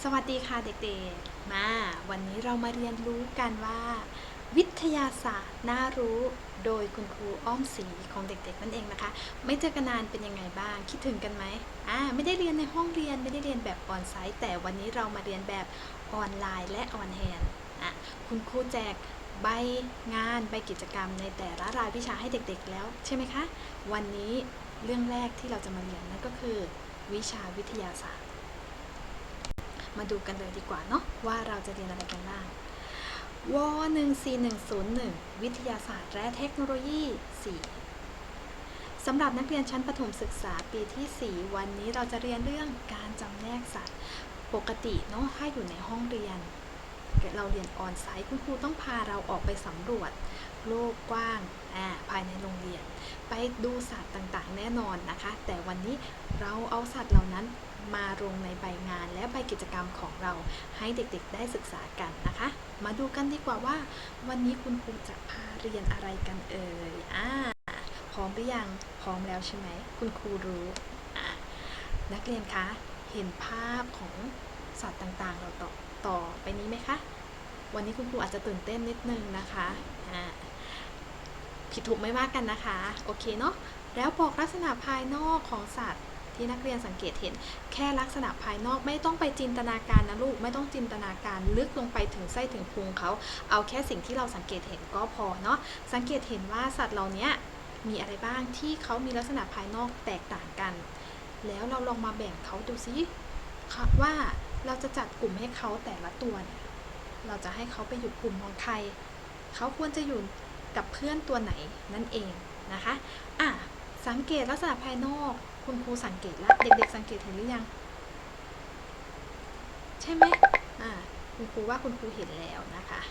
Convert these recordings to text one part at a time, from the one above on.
สวัสดีค่ะเด็กๆมาวันนี้เรามาเรียนรู้กันว่าวิทยาศาสตร์น่ารู้โดยคุณครูอ้อมศรีของเด็กๆนั่นเองนะคะไม่เจอกันนานเป็นยังไงบ้างคิดถึงกันไหมไม่ได้เรียนในห้องเรียนไม่ได้เรียนแบบออนไซต์แต่วันนี้เรามาเรียนแบบออนไลน์และออนแฮนด์คุณครูแจกใบงานใบกิจกรรมในแต่ละรายวิชาให้เด็กๆแล้วใช่ไหมคะวันนี้เรื่องแรกที่เราจะมาเรียนนั่นก็คือวิชาวิทยาศาสตร์มาดูกันเลยดีกว่าเนาะว่าเราจะเรียนอะไรกันบ้างว14101วิทยาศาสตร์และเทคโนโลยี4สำหรับนักเรียนชั้นประถมศึกษาปีที่4วันนี้เราจะเรียนเรื่องการจำแนกสัตว์ปกติเนาะถ้าอยู่ในห้องเรียนเราเรียนออนไซต์คุณครูต้องพาเราออกไปสำรวจโลกกว้างภายในโรงเรียนไปดูสัตว์ต่างๆแน่นอนนะคะแต่วันนี้เราเอาสัตว์เหล่านั้นมาลงในใบงานและใบกิจกรรมของเราให้เด็กๆได้ศึกษากันนะคะมาดูกันดีกว่าว่าวันนี้คุณครูจะพาเรียนอะไรกันเอ่ยพร้อมหรือยังพร้อมแล้วใช่ไหมคุณครูรู้นักเรียนคะเห็นภาพของสัตว์ต่างๆเราต่อไปนี้ไหมคะวันนี้คุณครูอาจจะตื่นเต้นนิดนึงนะคะผิดถูกไม่ว่ากันนะคะโอเคเนาะแล้วบอกลักษณะภายนอกของสัตว์ที่นักเรียนสังเกตเห็นแค่ลักษณะภายนอกไม่ต้องไปจินตนาการนะลูกไม่ต้องจินตนาการลึกลงไปถึงไส้ถึงพุงเขาเอาแค่สิ่งที่เราสังเกตเห็นก็พอเนาะสังเกตเห็นว่าสัตว์เหล่านี้มีอะไรบ้างที่เขามีลักษณะภายนอกแตกต่างกันแล้วเราลองมาแบ่งเขาดูซิว่าเราจะจัดกลุ่มให้เขาแต่ละตัวเนี่ยเราจะให้เขาไปอยู่กลุ่มของใครเขาควรจะอยู่กับเพื่อนตัวไหนนั่นเองนะคะสังเกตลักษณะภายนอกคุณครูสังเกตแล้วเด็กๆสังเกตเห็นหรือยังใช่ไหมคุณครูว่าคุณครูเห็นแล้วนะคะ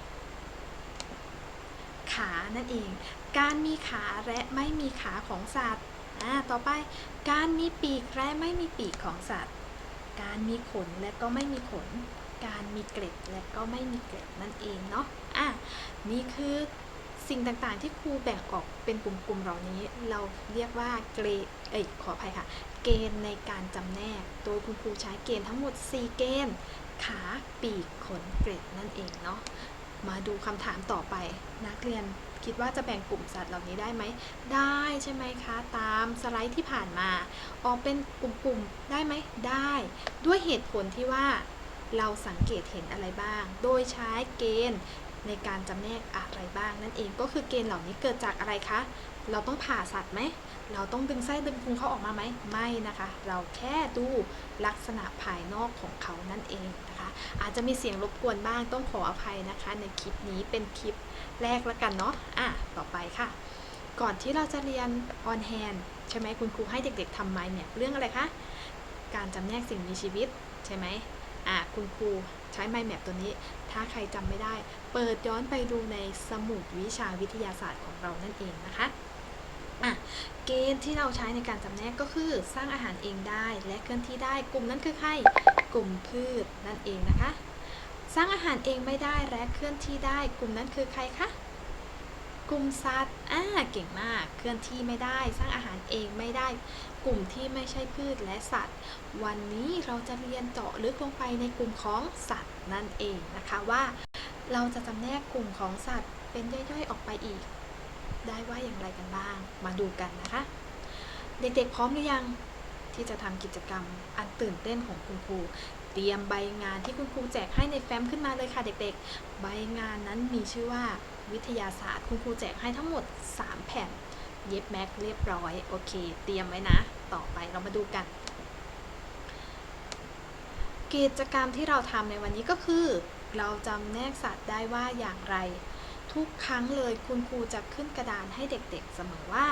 ขานั่นเองการมีขาและไม่มีขาของสัตว์ต่อไปการมีปีกและไม่มีปีกของสัตว์การมีขนและก็ไม่มีขนการมีเกล็ดและก็ไม่มีเกล็ดนั่นเองเนาะนี่คือสิ่งต่างๆที่ครูแบ่งออกเป็นกลุ่มๆเหล่านี้เราเรียกว่าขออภัยค่ะเกณฑ์ในการจำแนกโดยคุณครูใช้เกณฑ์ทั้งหมด4เกณฑ์ขาปีกขนเกล็ดนั่นเองเนาะมาดูคำถามต่อไปนักเรียนคิดว่าจะแบ่งกลุ่มสัตว์เหล่านี้ได้ไหมได้ใช่ไหมคะตามสไลด์ที่ผ่านมาออกเป็นกลุ่มๆได้ไหมได้ด้วยเหตุผลที่ว่าเราสังเกตเห็นอะไรบ้างโดยใช้เกณฑ์ในการจำแนกอะไรบ้างนั่นเองก็คือเกณฑ์เหล่านี้เกิดจากอะไรคะเราต้องผ่าสัตว์ไหมเราต้องดึงไส้ดึงพุงเขาออกมาไหมไม่นะคะเราแค่ดูลักษณะภายนอกของเขานั่นเองนะคะอาจจะมีเสียงรบกวนบ้างต้องขออภัยนะคะในคลิปนี้เป็นคลิปแรกแล้วกันเนาะต่อไปค่ะก่อนที่เราจะเรียน on hand ใช่ไหมคุณครูให้เด็กๆทำ mind map เรื่องอะไรคะการจำแนกสิ่งมีชีวิตใช่ไหมคุณครูใช้ mind map ตัวนี้ถ้าใครจำไม่ได้เปิดย้อนไปดูในสมุดวิชาวิทยาศาสตร์ของเรานั่นเองนะคะเกณฑ์ที่เราใช้ในการจำแนกก็คือสร้างอาหารเองได้และเคลื่อนที่ได้กลุ่มนั้นคือใครกลุ่มพืชนั่นเองนะคะสร้างอาหารเองไม่ได้และเคลื่อนที่ได้กลุ่มนั้นคือใครคะกลุ่มสัตว์เก่งมากเคลื่อนที่ไม่ได้สร้างอาหารเองไม่ได้กลุ่มที่ไม่ใช่พืชและสัตว์วันนี้เราจะเรียนเจาะลึกลงไปในกลุ่มของสัตว์นั่นเองนะคะว่าเราจะจำแนกกลุ่มของสัตว์เป็นย่อยๆออกไปอีกได้ว่าอย่างไรกันบ้างมาดูกันนะคะเด็กๆพร้อมหรือยังที่จะทำกิจกรรมอันตื่นเต้นของคุณครูเตรียมใบงานที่คุณครูแจกให้ในแฟ้มขึ้นมาเลยค่ะเด็กๆใบงานนั้นมีชื่อว่าวิทยาศาสตร์คุณครูแจกให้ทั้งหมด3แผ่นเย็บแม็กเรียบร้อยโอเคเตรียมไว้นะต่อไปเรามาดูกันกิจกรรมที่เราทำในวันนี้ก็คือเราจำแนกสัตว์ได้ว่าอย่างไรทุกครั้งเลยคุณครูจะขึ้นกระดานให้เด็กๆเสมอว่า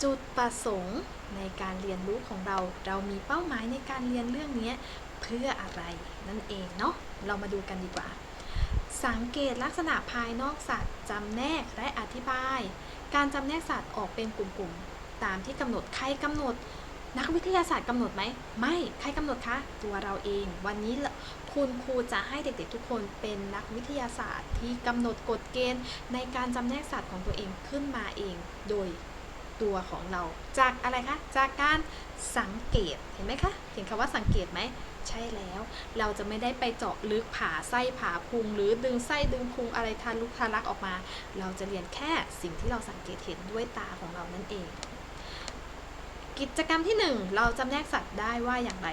จุดประสงค์ในการเรียนรู้ของเรามีเป้าหมายในการเรียนเรื่องนี้เพื่ออะไรนั่นเองเนาะเรามาดูกันดีกว่าสังเกตลักษณะภายนอกสัตว์จำแนกและอธิบายการจำแนกสัตว์ออกเป็นกลุ่มๆตามที่กำหนดใครกำหนดนักวิทยาศาสตร์กำหนดไหมไม่ใครกำหนดคะตัวเราเองวันนี้คุณครูจะให้เด็กๆทุกคนเป็นนักวิทยาศาสตร์ที่กำหนดกฎเกณฑ์ในการจำแนกสัตว์ของตัวเองขึ้นมาเองโดยตัวของเราจากอะไรคะจากการสังเกตเห็นไหมคะเห็นคำว่าสังเกตไหม ใช่แล้วเราจะไม่ได้ไปเจาะลึกผ่าไส้ผ่าพุงหรือดึงไส้ดึงพุงอะไรทะลุทะลักออกมาเราจะเรียนแค่สิ่งที่เราสังเกตเห็นด้วยตาของเรานั่นเองกิจกรรมที่ 1เราจำแนกสัตว์ได้ว่าอย่างไร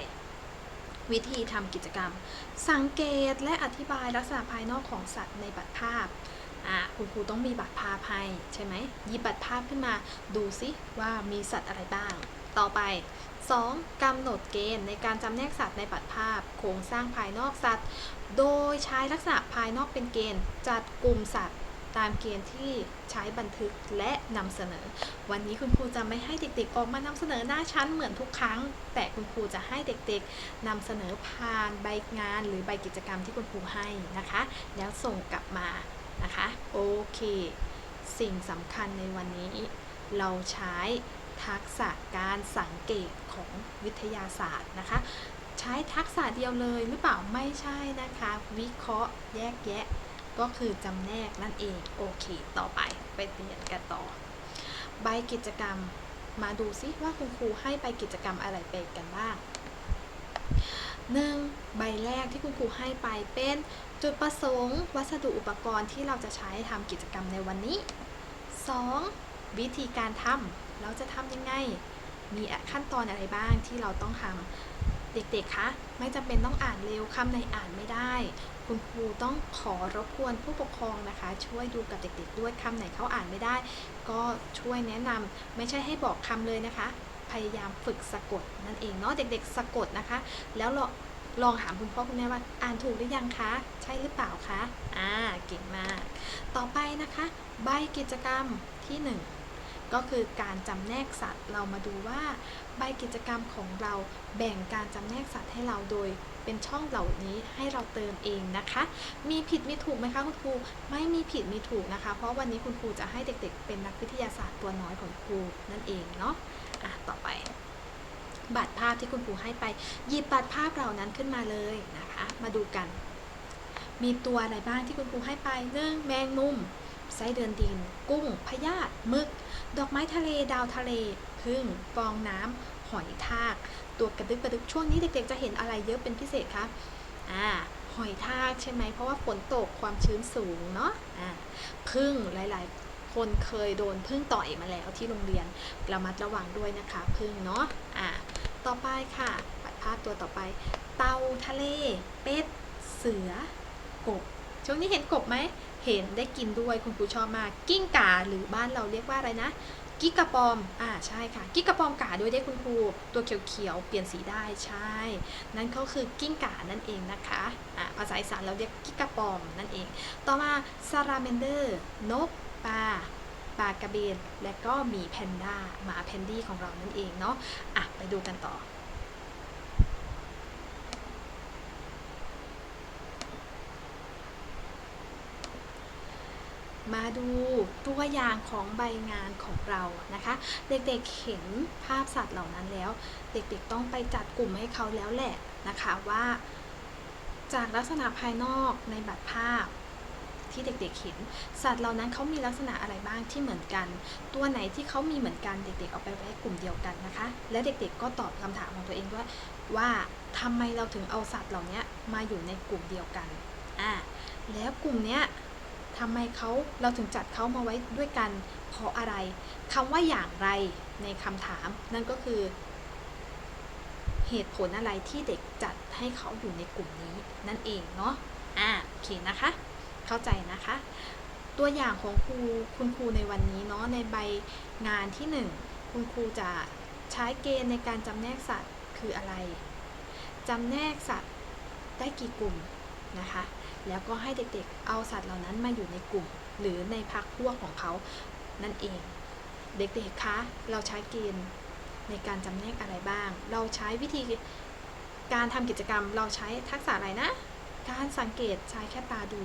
วิธีทำกิจกรรมสังเกตและอธิบายลักษณะภายนอกของสัตว์ในบัตรภาพคุณครูต้องมีบัตรภาพให้ใช่ไหมหยิบบัตรภาพขึ้นมาดูซิว่ามีสัตว์อะไรบ้างต่อไป 2. กำหนดเกณฑ์ในการจำแนกสัตว์ในบัตรภาพโครงสร้างภายนอกสัตว์ โดยใช้ลักษณะภายนอกเป็นเกณฑ์จัดกลุ่มสัตว์ตามเกณฑ์ที่ใช้บันทึกและนำเสนอวันนี้คุณครูจะไม่ให้เด็กๆออกมานำเสนอหน้าชั้นเหมือนทุกครั้งแต่คุณครูจะให้เด็กๆนำเสนอผ่านใบงานหรือใบกิจกรรมที่คุณครูให้นะคะแล้วส่งกลับมานะคะโอเคสิ่งสำคัญในวันนี้เราใช้ทักษะการสังเกตของวิทยาศาสตร์นะคะใช้ทักษะเดียวเลยหรือเปล่าไม่ใช่นะคะวิเคราะห์แยกแยะก็คือจำแนกนั่นเองโอเคต่อไปเรียนกันต่อใบกิจกรรมมาดูซิว่าคุณครูให้ใบกิจกรรมอะไรไปกันบ้าง1ใบแรกที่คุณครูให้ไปเป็นจุดประสงค์วัสดุอุปกรณ์ที่เราจะใช้ทำกิจกรรมในวันนี้2วิธีการทำเราจะทำยังไงมีขั้นตอนอะไรบ้างที่เราต้องทำเด็กๆคะไม่จำเป็นต้องอ่านเร็วคำไหนอ่านไม่ได้คุณครูต้องขอรบกวนผู้ปกครองนะคะช่วยดูกับเด็กๆด้วยคำไหนเขาอ่านไม่ได้ก็ช่วยแนะนำไม่ใช่ให้บอกคำเลยนะคะพยายามฝึกสะกดนั่นเองเนาะเด็กๆสะกดนะคะแล้วลองถามคุณพ่อคุณแม่ว่าอ่านถูกหรือยังคะใช่หรือเปล่าคะเก่งมากต่อไปนะคะใบกิจกรรมที่1ก็คือการจำแนกสัตว์เรามาดูว่าใบกิจกรรมของเราแบ่งการจำแนกสัตว์ให้เราโดยเป็นช่องเหล่านี้ให้เราเติมเองนะคะมีผิดมีถูกไหมคะคุณครูไม่มีผิดมีถูกนะคะเพราะวันนี้คุณครูจะให้เด็กๆเป็นนักวิทยาศาสตร์ตัวน้อยของครูนั่นเองเนาะต่อไปบัตรภาพที่คุณครูให้ไปหยิบบัตรภาพเหล่านั้นขึ้นมาเลยนะคะมาดูกันมีตัวอะไรบ้างที่คุณครูให้ไป1แมงมุมไส้เดือนดินกุ้งพยาธิหมึกดอกไม้ทะเลดาวทะเลผึ้งฟองน้ำหอยทากตัวกระดึกกระดึกช่วงนี้เด็กๆจะเห็นอะไรเยอะเป็นพิเศษคะหอยทากใช่ไหมเพราะว่าฝนตกความชื้นสูงเนาะผึ้งหลายๆคนเคยโดนผึ้งต่อยมาแล้วที่โรงเรียนระมัดระวังด้วยนะคะผึ้งเนาะต่อไปค่ะบัตรภาพตัวต่อไปเต่าทะเลเป็ดเสือกบช่วงนี้เห็นกบไหมเห็นได้กินด้วยคุณครูชอบมากกิ้งก่าหรือบ้านเราเรียกว่าอะไรนะกิ๊กกระปอมใช่ค่ะกิ๊กกระปอมก่าด้วยได้คุณครูตัวเขียวๆเปลี่ยนสีได้ใช่นั่นก็คือกิ้งก่านั่นเองนะคะภาษาอีสานเราเรียกกิ๊กกระปอมนั่นเองต่อมาซาลาแมนเดอร์นกปลากระเบนและก็มีแพนด้าหมาแพนดี้ของเรานั่นเองเนาะไปดูกันต่อมาดูตัวอย่างของใบงานของเรานะคะเด็กๆเห็นภาพสัตว์เหล่านั้นแล้วเด็กๆต้องไปจัดกลุ่มให้เขาแล้วแหละนะคะว่าจากลักษณะภายนอกในบัตรภาพที่เด็กๆเห็นสัตว์เหล่านั้นเขามีลักษณะอะไรบ้างที่เหมือนกันตัวไหนที่เขามีเหมือนกันเด็กๆเอาไปไว้กลุ่มเดียวกันนะคะและเด็กๆก็ตอบคำถามของตัวเองด้วยว่าทำไมเราถึงเอาสัตว์เหล่านี้มาอยู่ในกลุ่มเดียวกันแล้วกลุ่มเนี้ยทำไมเราถึงจัดเขามาไว้ด้วยกันเพราะอะไรคำว่าอย่างไรในคำถามนั่นก็คือเหตุผลอะไรที่เด็กจัดให้เขาอยู่ในกลุ่มนี้นั่นเองเนาะโอเคนะคะเข้าใจนะคะตัวอย่างของคุณครูในวันนี้เนาะในใบงานที่1คุณครูจะใช้เกณฑ์ในการจำแนกสัตว์คืออะไรจำแนกสัตว์ได้กี่กลุ่มนะคะแล้วก็ให้เด็กๆเอาสัตว์เหล่านั้นมาอยู่ในกลุ่มหรือในพรรคพวกของเขานั่นเองเด็กๆคะเราใช้เกณฑ์ในการจำแนกอะไรบ้างเราใช้วิธีการทำกิจกรรมเราใช้ทักษะอะไรนะการสังเกตใช้แค่ตาดู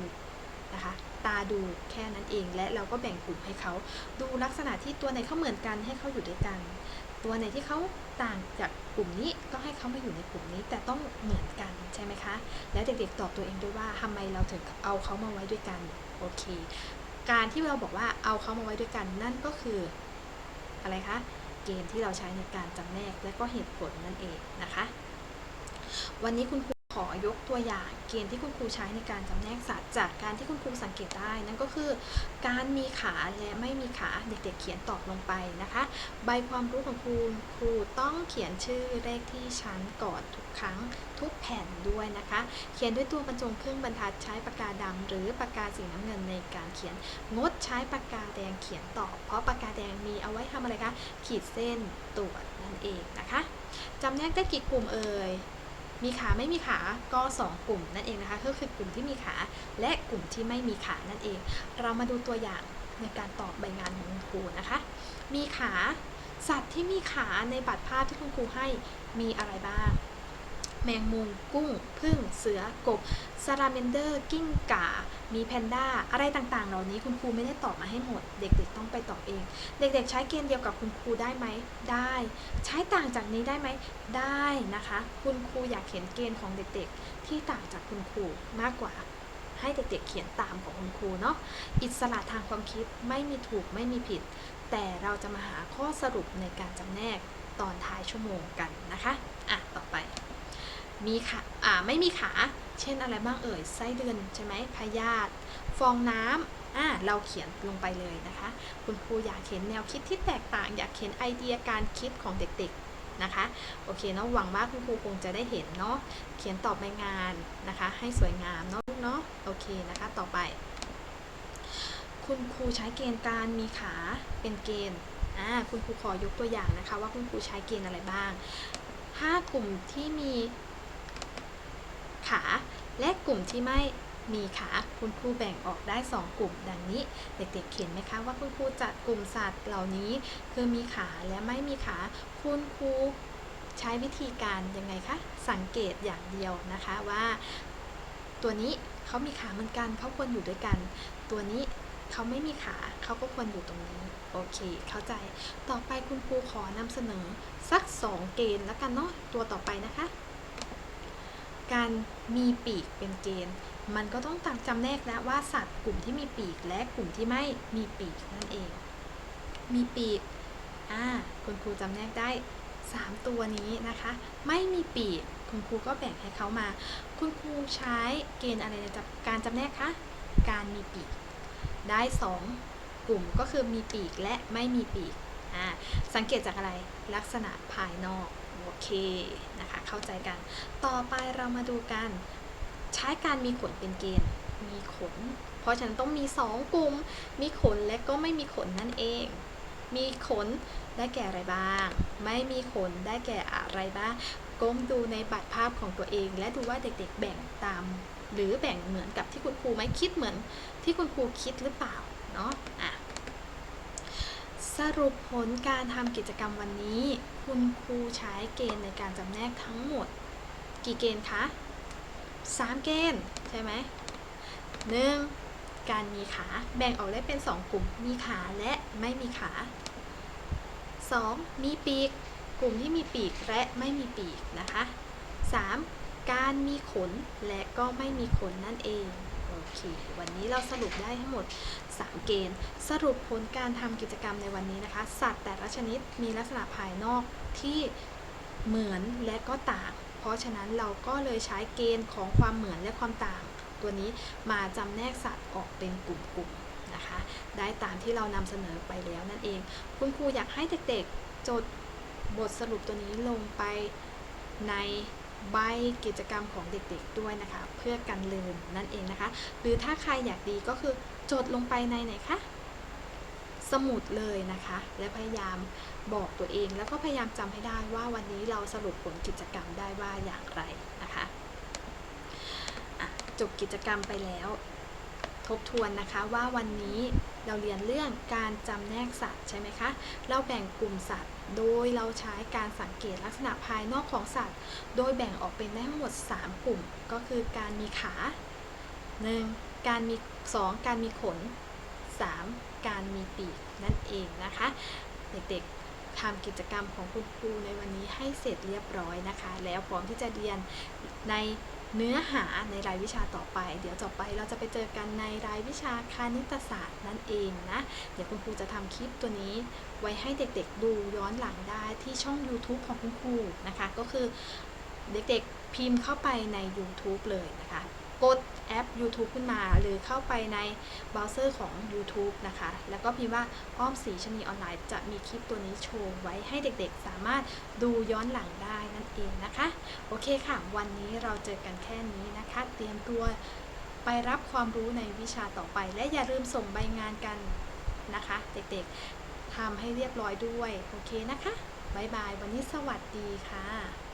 นะคะตาดูแค่นั้นเองและเราก็แบ่งกลุ่มให้เขาดูลักษณะที่ตัวไหนเขาเหมือนกันให้เขาอยู่ด้วยกันตัวไหนที่เขาต่างจากกลุ่มนี้ก็ให้เขามาอยู่ในกลุ่มนี้แต่ต้องเหมือนกันใช่ไหมคะและเด็กๆตอบตัวเองด้วยว่าทำไมเราถึงเอาเขามาไว้ด้วยกันโอเคการที่เราบอกว่าเอาเขามาไว้ด้วยกันนั่นก็คืออะไรคะเกณฑ์ที่เราใช้ในการจำแนกและก็เหตุผลนั่นเองนะคะ วันนี้คุณครูขอยกตัวอย่างเกณฑ์ที่คุณครูใช้ในการจำแนกสัตว์จากการที่คุณครูสังเกตได้นั่นก็คือการมีขาและไม่มีขาเด็กๆเขียนตอบลงไปนะคะใบความรู้ของครูต้องเขียนชื่อเลขที่ชั้นก่อนทุกครั้งทุกแผ่นด้วยนะคะเขียนด้วยตัวบรรจงเครื่องบรรทัดใช้ปากกาดำหรือปากกาสีน้ำเงินในการเขียนงดใช้ปากกาแดงเขียนตอบเพราะปากกาแดงมีเอาไว้ทำอะไรคะขีดเส้นตรวจนั่นเองนะคะจำแนกได้กี่กลุ่มเอ่ยมีขาไม่มีขาก็2กลุ่มนั่นเองนะคะก็คือกลุ่มที่มีขาและกลุ่มที่ไม่มีขานั่นเองเรามาดูตัวอย่างในการตอบใบงานของคุณครูนะคะมีขาสัตว์ที่มีขาในบัตรภาพที่คุณครูให้มีอะไรบ้างแมงมุมกุ้งผึ้งเสือกบซาลาเมนเดอร์กิ้งก่ามีแพนด้าอะไรต่างๆเหล่านี้คุณครูไม่ได้ตอบมาให้หมดเด็กๆต้องไปตอบเองเด็กๆใช้เกณฑ์เดียวกับคุณครูได้ไหมได้ใช้ต่างจากนี้ได้ไหมได้นะคะคุณครูอยากเห็นเกณฑ์ของเด็กๆที่ต่างจากคุณครูมากกว่าให้เด็กๆเขียนตามของคุณครูเนาะอิสระทางความคิดไม่มีถูกไม่มีผิดแต่เราจะมาหาข้อสรุปในการจำแนกตอนท้ายชั่วโมงกันนะคะต่อไปมีขาไม่มีขาเช่นอะไรบ้างเอ่ยไส้เดือนใช่ไหมพยาธิฟองน้ำเราเขียนลงไปเลยนะคะคุณครูอยากเห็นแนวคิดที่แตกต่างอยากเห็นไอเดียการคิดของเด็กๆนะคะโอเคเนาะหวังว่าคุณครูคงจะได้เห็นเนาะเขียนตอบใบงานนะคะให้สวยงามเนาะลูกเนาะโอเคนะคะต่อไปคุณครูใช้เกณฑ์การมีขาเป็นเกณฑ์คุณครูขอยกตัวอย่างนะคะว่าคุณครูใช้เกณฑ์อะไรบ้าง5กลุ่มที่มีขาและกลุ่มที่ไม่มีขาคุณครูแบ่งออกได้2กลุ่มดังนี้เด็กๆเขียนไหมคะว่าคุณครูจัดกลุ่มสัตว์เหล่านี้คือมีขาและไม่มีขาคุณครูใช้วิธีการยังไงคะสังเกตอย่างเดียวนะคะว่าตัวนี้เขามีขาเหมือนกันเขาควรอยู่ด้วยกันตัวนี้เขาไม่มีขาเขาก็ควรอยู่ตรงนี้โอเคเข้าใจต่อไปคุณครูขอนำเสนอสัก2เกณฑ์แล้วกันเนาะตัวต่อไปนะคะการมีปีกเป็นเกณฑ์มันก็ต้องจำแนกแล้วว่าสัตว์กลุ่มที่มีปีกและกลุ่มที่ไม่มีปีกนั่นเองมีปีกคุณครูจำแนกได้3ตัวนี้นะคะไม่มีปีกคุณครูก็แบ่งให้เขามาคุณครูใช้เกณฑ์อะไรในการจำแนกคะการมีปีกได้2กลุ่มก็คือมีปีกและไม่มีปีกสังเกตจากอะไรลักษณะภายนอกโอเคนะคะเข้าใจกันต่อไปเรามาดูกันใช้การมีขนเป็นเกณฑ์มีขนเพราะฉะนั้นต้องมี2กลุ่มมีขนและก็ไม่มีขนนั่นเองมีขนได้แก่อะไรบ้างไม่มีขนได้แก่อะไรบ้างก้มดูในบัตรภาพของตัวเองและดูว่าเด็กๆแบ่งตามหรือแบ่งเหมือนกับที่คุณครูไหมคิดเหมือนที่คุณครูคิดหรือเปล่าเนาะสรุปผลการทำกิจกรรมวันนี้คุณครูใช้เกณฑ์ในการจำแนกทั้งหมดกี่เกณฑ์คะ3เกณฑ์ใช่ไหม1การมีขาแบ่งออกได้เป็น2กลุ่มมีขาและไม่มีขา2มีปีกกลุ่มที่มีปีกและไม่มีปีกนะคะ3การมีขนและก็ไม่มีขนนั่นเองโอเควันนี้เราสรุปได้ทั้งหมด3เกณฑ์สรุปผลการทำกิจกรรมในวันนี้นะคะสัตว์แต่ละชนิดมีลักษณะภายนอกที่เหมือนและก็ต่างเพราะฉะนั้นเราก็เลยใช้เกณฑ์ของความเหมือนและความต่างตัวนี้มาจำแนกสัตว์ออกเป็นกลุ่มๆนะคะได้ตามที่เรานำเสนอไปแล้วนั่นเองคุณครูอยากให้เด็กๆจดบทสรุปตัวนี้ลงไปในใบกิจกรรมของเด็กๆด้วยนะคะเพื่อกันลืมนั่นเองนะคะหรือถ้าใครอยากดีก็คือจดลงไปในไหนคะสมุดเลยนะคะและพยายามบอกตัวเองแล้วก็พยายามจำให้ได้ว่าวันนี้เราสรุปผลกิจกรรมได้ว่าอย่างไรนะคะจบกิจกรรมไปแล้วทบทวนนะคะว่าวันนี้เราเรียนเรื่องการจำแนกสัตว์ใช่ไหมคะเราแบ่งกลุ่มสัตว์โดยเราใช้การสังเกตลักษณะภายนอกของสัตว์โดยแบ่งออกเป็นได้ทั้งหมด3กลุ่มก็คือการมีขา1การมี2การมีขน3การมีปีกนั่นเองนะคะเด็กๆทำกิจกรรมของคุณครูในวันนี้ให้เสร็จเรียบร้อยนะคะแล้วพร้อมที่จะเรียนในเนื้อหาในรายวิชาต่อไปเดี๋ยวต่อไปเราจะไปเจอกันในรายวิชาคณิตศาสตร์นั่นเองนะเดี๋ยวคุณครูจะทำคลิปตัวนี้ไว้ให้เด็กๆดูย้อนหลังได้ที่ช่อง YouTube ของคุณครูนะคะก็คือเด็ก พิมพ์เข้าไปใน YouTube เลยนะคะกดแอป YouTube ขึ้นมาหรือเข้าไปในเบราว์เซอร์ของ YouTube นะคะแล้วก็พิมพ์ว่าอ้อมศรีชนีออนไลน์จะมีคลิปตัวนี้โชว์ไว้ให้เด็กๆสามารถดูย้อนหลังได้นั่นเองนะคะโอเคค่ะวันนี้เราเจอกันแค่นี้นะคะเตรียมตัวไปรับความรู้ในวิชาต่อไปและอย่าลืมส่งใบงานกันนะคะเด็กๆทำให้เรียบร้อยด้วยโอเคนะคะบ๊ายบายวันนี้สวัสดีค่ะ